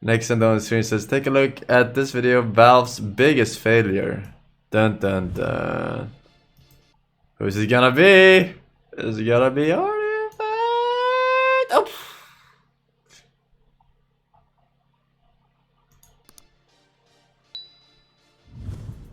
Next and on the screen says, take a look at this video, Valve's biggest failure. Dun dun dun. Who's it gonna be? Is it gonna be Artifact? Oh.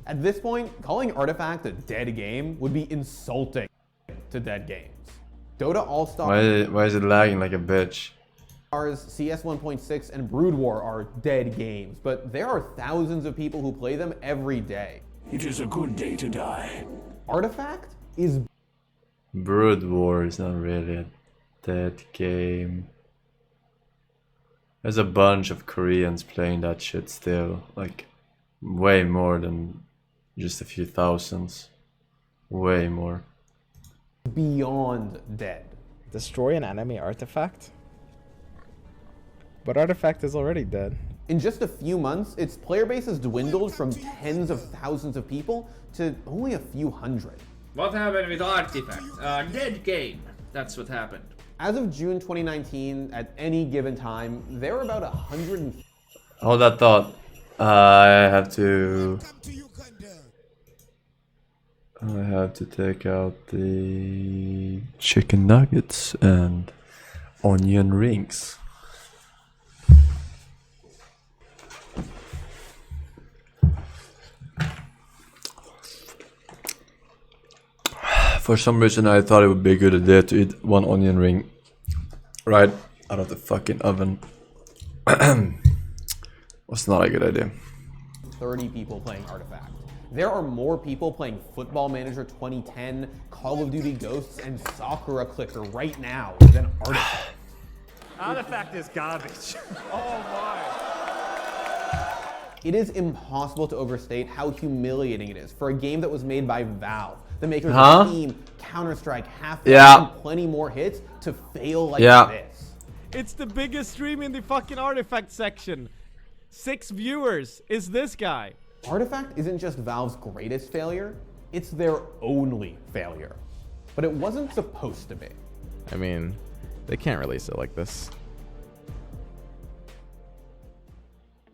At this point, calling Artifact a dead game would be insulting to dead games. Dota All-Stars, Why is it lagging like a bitch? CS 1.6, and Brood War are dead games, but there are thousands of people who play them every day. It is a good day to die. Artifact is... Brood War is not really a dead game. There's a bunch of Koreans playing that shit still, like way more than just a few thousands. Way more. beyond dead. Destroy an enemy artifact? But Artifact is already dead. In just a few months, its player base has dwindled from tens of thousands of people to only a few hundred. What happened with Artifact? A dead game. That's what happened. As of June 2019, at any given time, there are about 100. Hold that thought. I have to take out the chicken nuggets and onion rings. For some reason I thought it would be a good idea to eat one onion ring right out of the fucking oven. Was not a good idea. 30 people playing Artifact. There are more people playing Football Manager 2010, Call of Duty Ghosts, and Sakura Clicker right now than Artifact. Artifact is garbage. Oh my. It is impossible to overstate how humiliating it is for a game that was made by Valve, the makers of Steam, Counter-Strike, Half-Life, and plenty more hits, to fail like this. It's the biggest stream in the fucking Artifact section. 6 viewers is this guy. Artifact isn't just Valve's greatest failure, it's their only failure. But it wasn't supposed to be. I mean, they can't release it like this.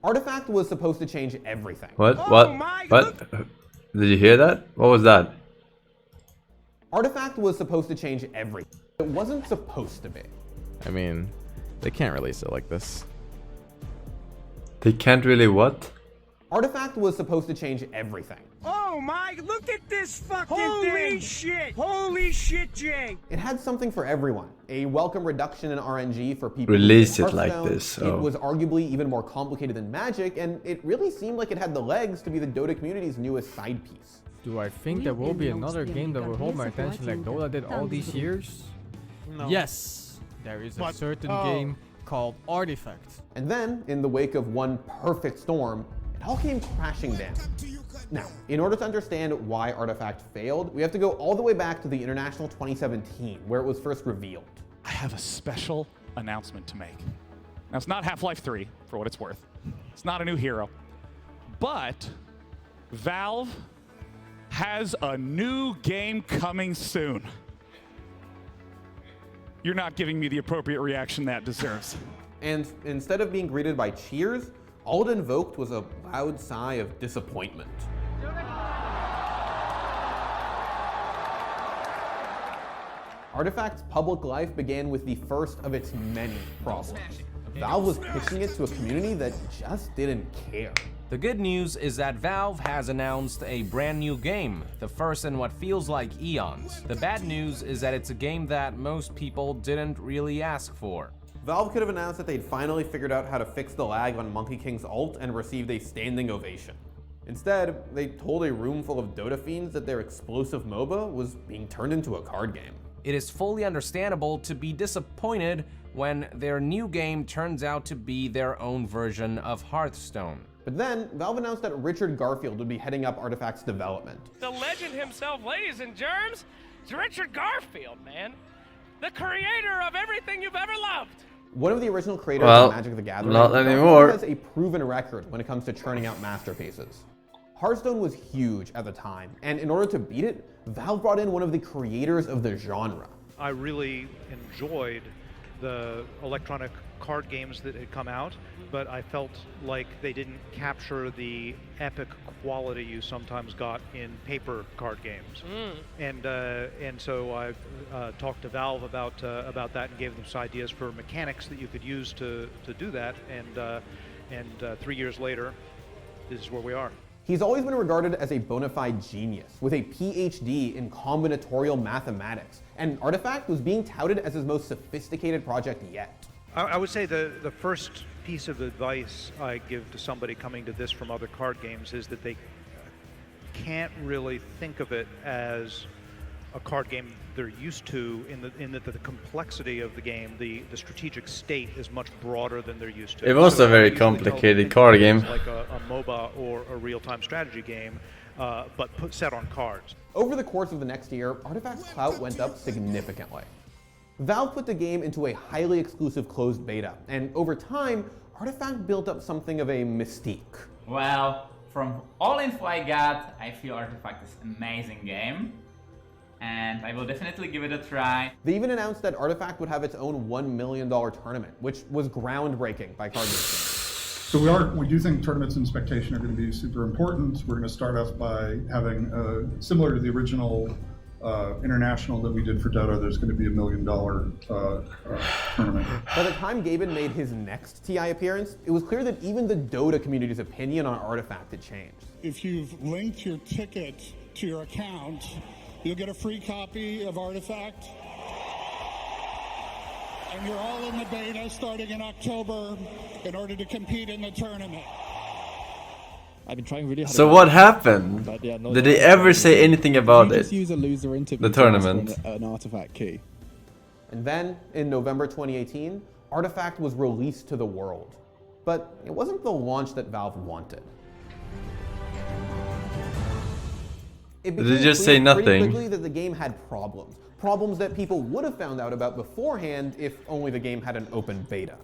Artifact was supposed to change everything. What? What? Did you hear that? What was that? Artifact was supposed to change everything. It wasn't supposed to be. I mean, they can't release it like this. They can't really what? Artifact was supposed to change everything. Oh my, look at this fucking thing! Holy shit! Holy shit, Jay! It had something for everyone. A welcome reduction in RNG for people release who it play like Hearthstone. this. It was arguably even more complicated than Magic, and it really seemed like it had the legs to be the Dota community's newest side piece. Do I think there will be another game that will hold my attention like Dota did all these years? No. Yes, there is a certain game called Artifact. And then, in the wake of one perfect storm, it all came crashing down. Now, in order to understand why Artifact failed, we have to go all the way back to the International 2017, where it was first revealed. I have a special announcement to make. Now, it's not Half-Life 3, for what it's worth. It's not a new hero. But Valve has a new game coming soon. You're not giving me the appropriate reaction that deserves. And instead of being greeted by cheers, all it invoked was a loud sigh of disappointment. Artifact's public life began with the first of its many problems. Valve was pitching it to a community that just didn't care. The good news is that Valve has announced a brand new game, the first in what feels like eons. The bad news is that it's a game that most people didn't really ask for. Valve could have announced that they'd finally figured out how to fix the lag on Monkey King's ult and received a standing ovation. Instead, they told a room full of Dota fiends that their explosive MOBA was being turned into a card game. It is fully understandable to be disappointed when their new game turns out to be their own version of Hearthstone. But then, Valve announced that Richard Garfield would be heading up Artifact's development. The legend himself, ladies and germs, is Richard Garfield, man. The creator of everything you've ever loved. One of the original creators of Magic the Gathering, not anymore. has a proven record when it comes to churning out masterpieces. Hearthstone was huge at the time, and in order to beat it, Valve brought in one of the creators of the genre. I really enjoyed the electronic card games that had come out, but I felt like they didn't capture the epic quality you sometimes got in paper card games. And so I talked to Valve about that and gave them some ideas for mechanics that you could use to do that. And 3 years later, this is where we are. He's always been regarded as a bona fide genius, with a PhD in combinatorial mathematics, and Artifact was being touted as his most sophisticated project yet. I would say the first piece of advice I give to somebody coming to this from other card games is that they can't really think of it as a card game they're used to, in that the complexity of the game, the strategic state is much broader than they're used to. It was a very complicated card game. Like a MOBA or a real-time strategy game, but set on cards. Over the course of the next year, Artifact's clout went up significantly. Valve put the game into a highly exclusive closed beta, and over time, Artifact built up something of a mystique. Well, from all info I got, I feel Artifact is an amazing game, and I will definitely give it a try. They even announced that Artifact would have its own $1 million tournament, which was groundbreaking by card gaming. So we do think tournaments and spectation are going to be super important. We're going to start off by having, similar to the original international that we did for Dota, there's going to be $1 million tournament. By the time Gaben made his next TI appearance, it was clear that even the Dota community's opinion on Artifact had changed. If you've linked your ticket to your account, you'll get a free copy of Artifact. And you're all in the beta starting in October in order to compete in the tournament. I've been trying really hard. So what happened? Yeah, no, Did they ever say anything about it? Just use a loser interview the tournament. an Artifact key. And then, in November 2018, Artifact was released to the world. But it wasn't the launch that Valve wanted. It Did they just say nothing? Pretty quickly that the game had problems. Problems that people would have found out about beforehand if only the game had an open beta.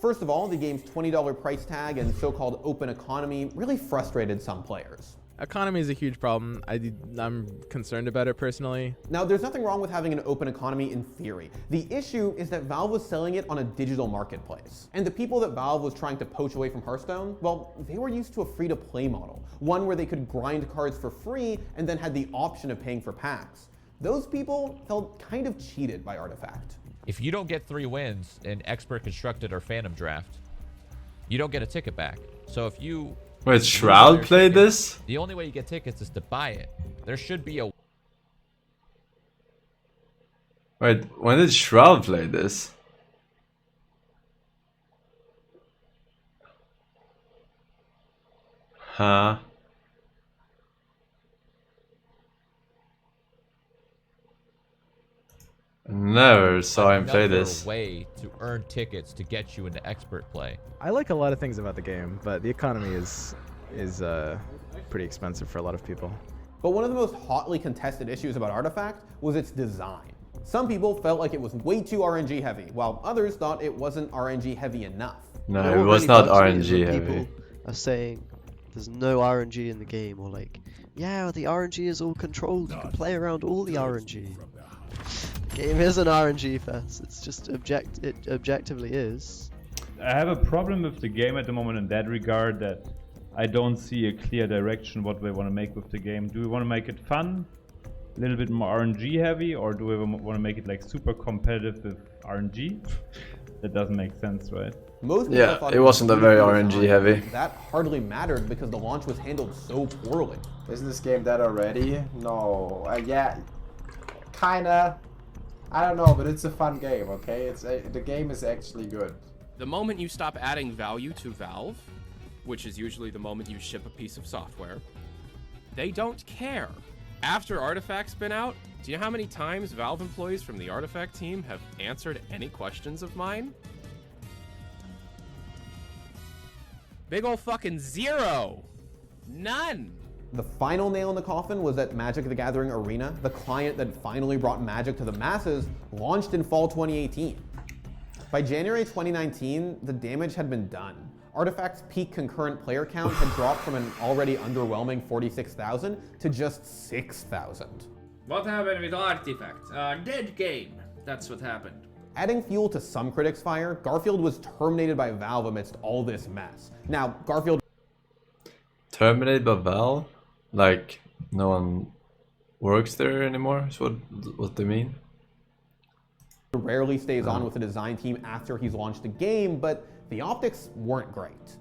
First of all, the game's $20 price tag and so-called open economy really frustrated some players. Economy is a huge problem. I'm concerned about it personally. Now, there's nothing wrong with having an open economy in theory. The issue is that Valve was selling it on a digital marketplace. And the people that Valve was trying to poach away from Hearthstone, well, they were used to a free-to-play model. One where they could grind cards for free and then had the option of paying for packs. Those people felt kind of cheated by Artifact. If you don't get 3 wins in Expert Constructed or Phantom Draft, you don't get a ticket back. So if you... Wait, Shroud played this? The only way you get tickets is to buy it. There should be a... Wait, when did Shroud play this? Huh? Never saw him play this. Way to earn tickets to get you into expert play. I like a lot of things about the game, but the economy is pretty expensive for a lot of people. But one of the most hotly contested issues about Artifact was its design. Some people felt like it was way too RNG heavy, while others thought it wasn't RNG heavy enough. No, it was not RNG heavy. People are saying there's no RNG in the game, or like, yeah, the RNG is all controlled, you can play around all the RNG. Game is an RNG fest. It's just it objectively is. I have a problem with the game at the moment in that regard, that I don't see a clear direction what we want to make with the game. Do we want to make it fun, a little bit more RNG heavy, or do we want to make it like super competitive with RNG? That doesn't make sense, right? Most yeah, it wasn't a very RNG heavy. That hardly mattered because the launch was handled so poorly. Isn't this game dead already? No. Yeah, kinda. I don't know, but it's a fun game, okay? The game is actually good. The moment you stop adding value to Valve, which is usually the moment you ship a piece of software, they don't care. After Artifact's been out, do you know how many times Valve employees from the Artifact team have answered any questions of mine? Big ol' fucking 0. None. The final nail in the coffin was that Magic the Gathering Arena, the client that finally brought Magic to the masses, launched in fall 2018. By January 2019, the damage had been done. Artifact's peak concurrent player count had dropped from an already underwhelming 46,000 to just 6,000. What happened with Artifact? Dead game. That's what happened. Adding fuel to some critics' fire, Garfield was terminated by Valve amidst all this mess. Now, Garfield... Terminated by Valve? Like, no one works there anymore, is what they mean? rarely stays on with the design team after he's launched a game, but the optics weren't great.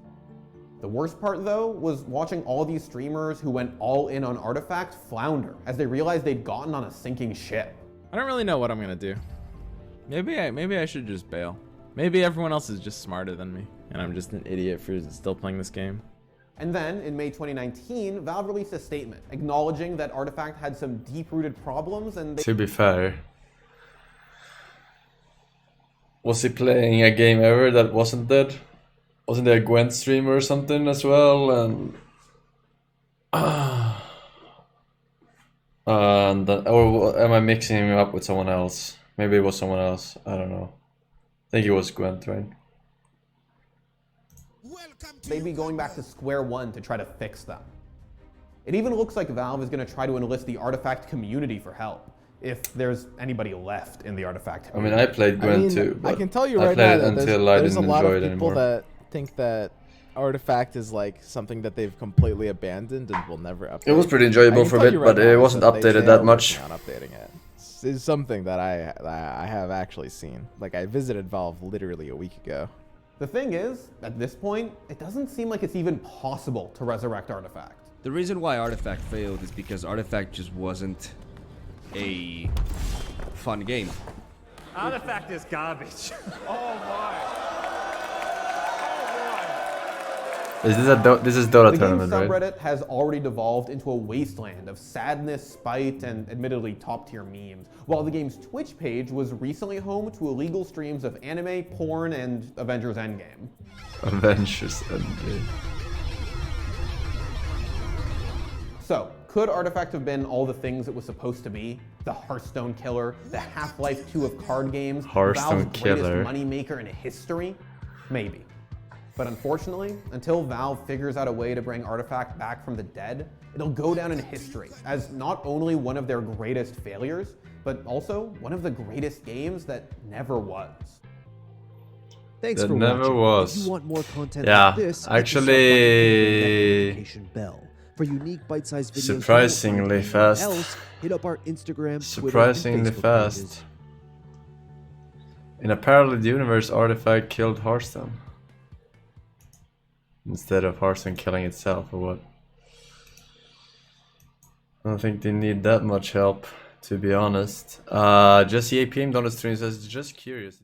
The worst part, though, was watching all these streamers who went all in on Artifact flounder as they realized they'd gotten on a sinking ship. I don't really know what I'm gonna do. Maybe I should just bail. Maybe everyone else is just smarter than me, and I'm just an idiot for still playing this game. And then, in May 2019, Valve released a statement acknowledging that Artifact had some deep-rooted problems and they... To be fair, was he playing a game ever that wasn't dead? Wasn't there a Gwent streamer or something as well? And or am I mixing him up with someone else? Maybe it was someone else. I don't know. I think it was Gwent, right? They'd be going back to square one to try to fix them. It even looks like Valve is going to try to enlist the Artifact community for help, if there's anybody left in the Artifact community. I mean, I played Gwent too. I can tell you I right played now it that until there's a I didn't lot enjoy of it people anymore. that think that Artifact is like something that they've completely abandoned and will never update. It was pretty enjoyable for a bit, but it wasn't updated that much. On updating it. It's something that I have actually seen. Like, I visited Valve literally a week ago. The thing is, at this point, it doesn't seem like it's even possible to resurrect Artifact. The reason why Artifact failed is because Artifact just wasn't a fun game. Artifact is garbage. Oh my. Is this this is Dota the tournament, game's right? subreddit has already devolved into a wasteland of sadness, spite, and admittedly top-tier memes, while the game's Twitch page was recently home to illegal streams of anime, porn, and Avengers Endgame. Avengers Endgame. So, could Artifact have been all the things it was supposed to be? The Hearthstone killer, the Half-Life 2 of card games, Hearthstone Valve's killer. greatest moneymaker in history? Maybe. But unfortunately, until Valve figures out a way to bring Artifact back from the dead, it'll go down in history as not only one of their greatest failures, but also one of the greatest games that never was. Thanks That for never watching. was. If you want more content Yeah, like this, actually, notification bell for unique bite-sized videos. surprisingly fast. Else, hit up our Instagram, Surprisingly Twitter, and Facebook fast. pages. In a parallel universe, Artifact killed Hearthstone instead of Hearthstone killing itself, or what? I don't think they need that much help, to be honest. Just EAPM on the stream says, just curious.